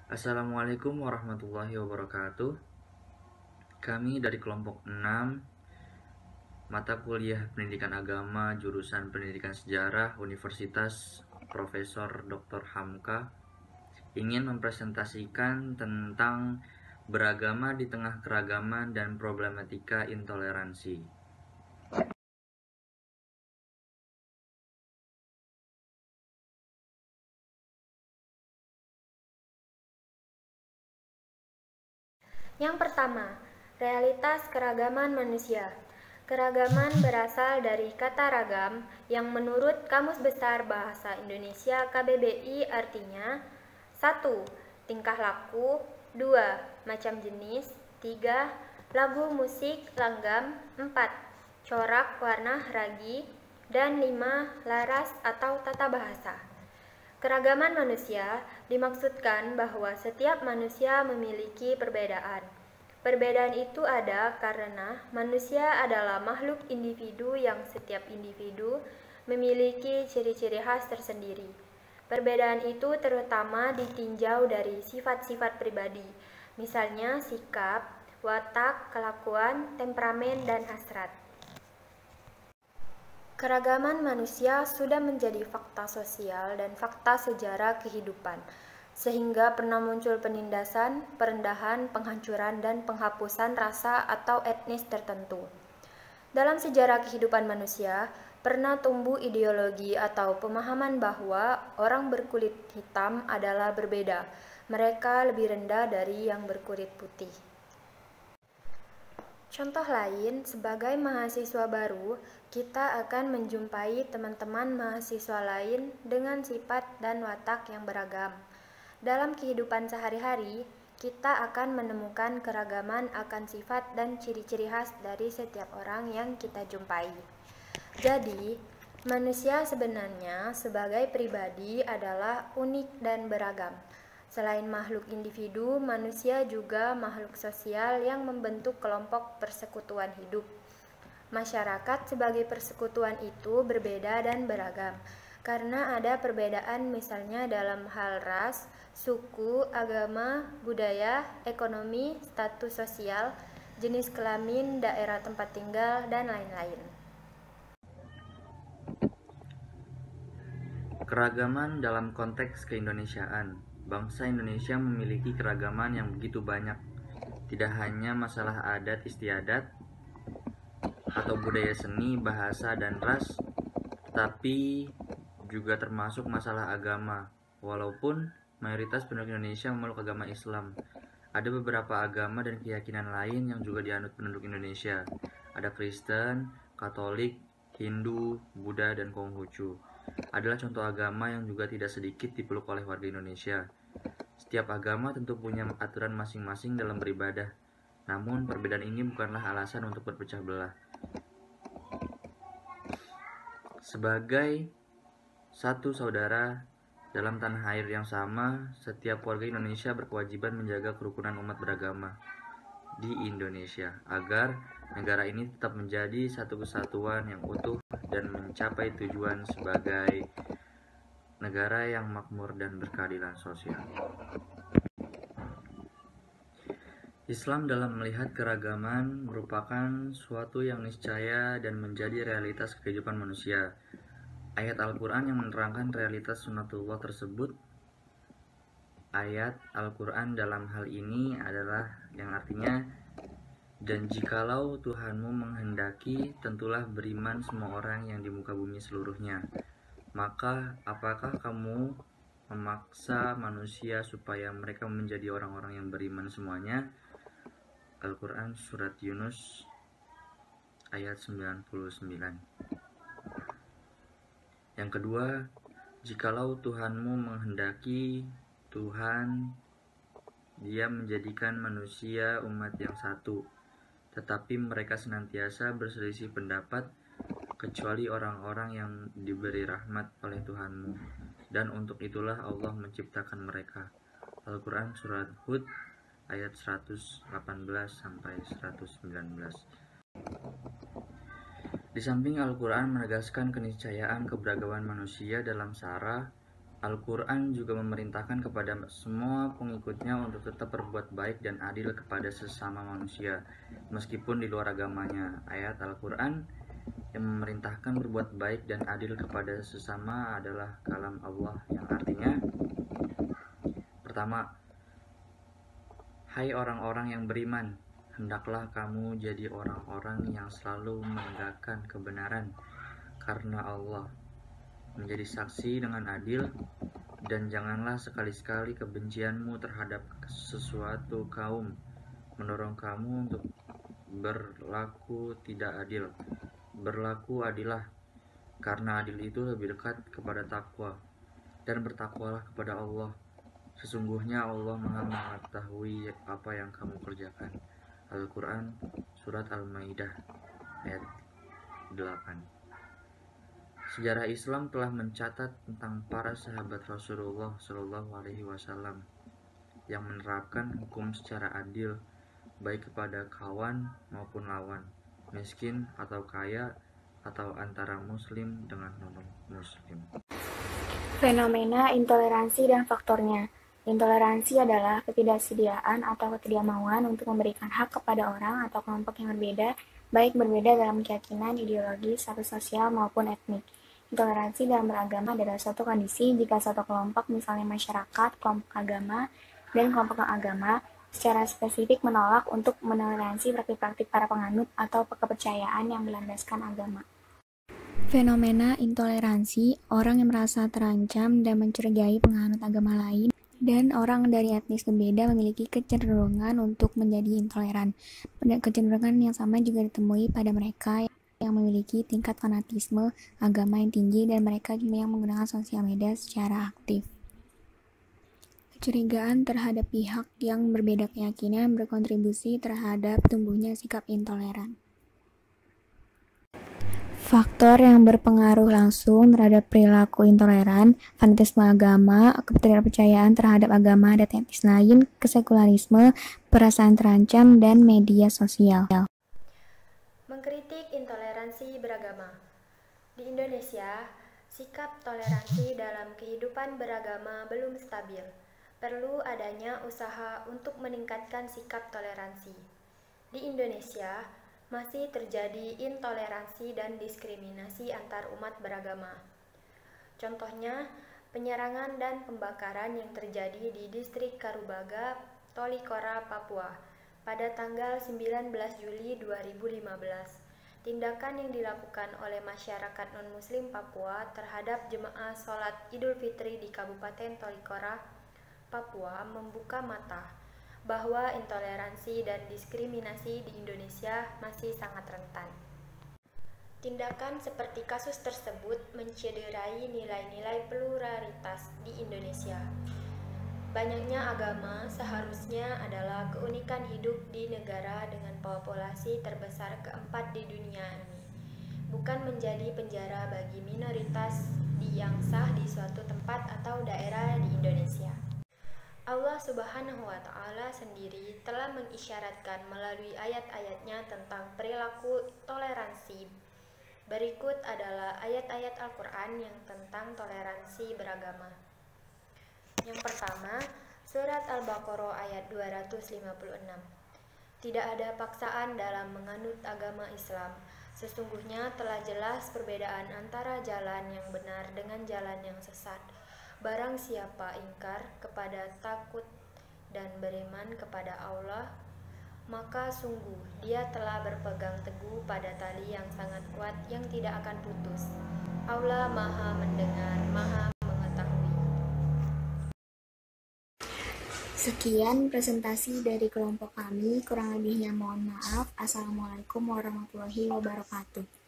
Assalamualaikum warahmatullahi wabarakatuh. Kami dari kelompok 6 mata kuliah Pendidikan Agama jurusan Pendidikan Sejarah Universitas Profesor Dr. Hamka ingin mempresentasikan tentang beragama di tengah keragaman dan problematika intoleransi. Yang pertama, realitas keragaman manusia. Keragaman berasal dari kata ragam yang menurut Kamus Besar Bahasa Indonesia KBBI artinya 1. Tingkah laku 2. Macam jenis 3. Lagu musik langgam 4. Corak warna ragi dan 5. Laras atau tata bahasa. Keragaman manusia dimaksudkan bahwa setiap manusia memiliki perbedaan. Perbedaan itu ada karena manusia adalah makhluk individu yang setiap individu memiliki ciri-ciri khas tersendiri. Perbedaan itu terutama ditinjau dari sifat-sifat pribadi, misalnya sikap, watak, kelakuan, temperamen, dan hasrat. Keragaman manusia sudah menjadi fakta sosial dan fakta sejarah kehidupan, sehingga pernah muncul penindasan, perendahan, penghancuran, dan penghapusan rasa atau etnis tertentu. Dalam sejarah kehidupan manusia, pernah tumbuh ideologi atau pemahaman bahwa orang berkulit hitam adalah berbeda, mereka lebih rendah dari yang berkulit putih. Contoh lain, sebagai mahasiswa baru, kita akan menjumpai teman-teman mahasiswa lain dengan sifat dan watak yang beragam. Dalam kehidupan sehari-hari, kita akan menemukan keragaman akan sifat dan ciri-ciri khas dari setiap orang yang kita jumpai. Jadi, manusia sebenarnya sebagai pribadi adalah unik dan beragam. Selain makhluk individu, manusia juga makhluk sosial yang membentuk kelompok persekutuan hidup. Masyarakat sebagai persekutuan itu berbeda dan beragam, karena ada perbedaan misalnya dalam hal ras, suku, agama, budaya, ekonomi, status sosial, jenis kelamin, daerah tempat tinggal, dan lain-lain. Keragaman dalam konteks keindonesiaan. Bangsa Indonesia memiliki keragaman yang begitu banyak. Tidak hanya masalah adat istiadat atau budaya seni, bahasa, dan ras, tetapi juga termasuk masalah agama. Walaupun mayoritas penduduk Indonesia memeluk agama Islam, ada beberapa agama dan keyakinan lain yang juga dianut penduduk Indonesia. Ada Kristen, Katolik, Hindu, Buddha, dan Konghucu. Adalah contoh agama yang juga tidak sedikit dipeluk oleh warga Indonesia. Setiap agama tentu punya aturan masing-masing dalam beribadah. Namun perbedaan ini bukanlah alasan untuk berpecah belah. Sebagai satu saudara dalam tanah air yang sama, setiap warga Indonesia berkewajiban menjaga kerukunan umat beragama di Indonesia agar negara ini tetap menjadi satu kesatuan yang utuh dan mencapai tujuan sebagai negara yang makmur dan berkeadilan sosial. Islam dalam melihat keragaman merupakan suatu yang niscaya dan menjadi realitas kehidupan manusia. Ayat Al-Quran yang menerangkan realitas sunatullah tersebut. Ayat Al-Quran dalam hal ini adalah yang artinya, dan jikalau Tuhanmu menghendaki, tentulah beriman semua orang yang di muka bumi seluruhnya. Maka apakah kamu memaksa manusia supaya mereka menjadi orang-orang yang beriman semuanya? Al-Quran Surat Yunus ayat 99. Yang kedua, jikalau Tuhanmu menghendaki, Tuhan Dia menjadikan manusia umat yang satu, tetapi mereka senantiasa berselisih pendapat, kecuali orang-orang yang diberi rahmat oleh Tuhanmu, dan untuk itulah Allah menciptakan mereka. Al-Quran Surat Hud ayat 118-119. Di samping Al-Quran menegaskan keniscayaan keberagaman manusia dalam sara, Al-Quran juga memerintahkan kepada semua pengikutnya untuk tetap berbuat baik dan adil kepada sesama manusia, meskipun di luar agamanya. Ayat Al-Quran yang memerintahkan berbuat baik dan adil kepada sesama adalah kalam Allah, yang artinya, pertama, hai orang-orang yang beriman, hendaklah kamu jadi orang-orang yang selalu menegakkan kebenaran karena Allah, menjadi saksi dengan adil, dan janganlah sekali-sekali kebencianmu terhadap sesuatu kaum mendorong kamu untuk berlaku tidak adil. Berlaku adilah, karena adil itu lebih dekat kepada takwa, dan bertakwalah kepada Allah. Sesungguhnya Allah Maha mengetahui apa yang kamu kerjakan. Al-Quran Surat Al-Maidah ayat 8. Sejarah Islam telah mencatat tentang para sahabat Rasulullah Shallallahu Alaihi Wasallam yang menerapkan hukum secara adil, baik kepada kawan maupun lawan, miskin atau kaya, atau antara muslim dengan non-muslim. Fenomena intoleransi dan faktornya. Intoleransi adalah ketidaksediaan atau ketidakmauan untuk memberikan hak kepada orang atau kelompok yang berbeda, baik berbeda dalam keyakinan, ideologi, status sosial, maupun etnik. Intoleransi dalam beragama adalah suatu kondisi jika suatu kelompok, misalnya masyarakat, kelompok agama, dan kelompok non-agama, secara spesifik menolak untuk mentoleransi praktik-praktik para penganut atau kepercayaan yang berlandaskan agama. Fenomena intoleransi, orang yang merasa terancam dan mencurigai penganut agama lain, dan orang dari etnis berbeda memiliki kecenderungan untuk menjadi intoleran. Kecenderungan yang sama juga ditemui pada mereka yang memiliki tingkat fanatisme agama yang tinggi dan mereka yang menggunakan sosial media secara aktif. Kecurigaan terhadap pihak yang berbeda keyakinan berkontribusi terhadap tumbuhnya sikap intoleran. Faktor yang berpengaruh langsung terhadap perilaku intoleran, fanatisme agama, ketidakpercayaan terhadap agama dan etnis lain, kesekularisme, perasaan terancam, dan media sosial. Mengkritik intoleransi beragama. Di Indonesia, sikap toleransi dalam kehidupan beragama belum stabil. Perlu adanya usaha untuk meningkatkan sikap toleransi. Di Indonesia, masih terjadi intoleransi dan diskriminasi antar umat beragama. Contohnya, penyerangan dan pembakaran yang terjadi di distrik Karubaga, Tolikara, Papua pada tanggal 19 Juli 2015. Tindakan yang dilakukan oleh masyarakat non-muslim Papua terhadap jemaah sholat Idul Fitri di Kabupaten Tolikara, Papua membuka mata bahwa intoleransi dan diskriminasi di Indonesia masih sangat rentan. Tindakan seperti kasus tersebut mencederai nilai-nilai pluralitas di Indonesia. Banyaknya agama seharusnya adalah keunikan hidup di negara dengan populasi terbesar keempat di dunia ini, bukan menjadi penjara bagi minoritas yang sah di suatu tempat atau daerah di Indonesia. Allah Subhanahu wa Ta'ala sendiri telah mengisyaratkan melalui ayat-ayatnya tentang perilaku toleransi. Berikut adalah ayat-ayat Al-Quran yang tentang toleransi beragama. Yang pertama, Surat Al-Baqarah ayat 256. Tidak ada paksaan dalam menganut agama Islam. Sesungguhnya telah jelas perbedaan antara jalan yang benar dengan jalan yang sesat. Barang siapa ingkar kepada takut dan beriman kepada Allah, maka sungguh dia telah berpegang teguh pada tali yang sangat kuat yang tidak akan putus. Allah Maha mendengar, Maha mengetahui. Sekian presentasi dari kelompok kami, kurang lebihnya mohon maaf. Assalamualaikum warahmatullahi wabarakatuh.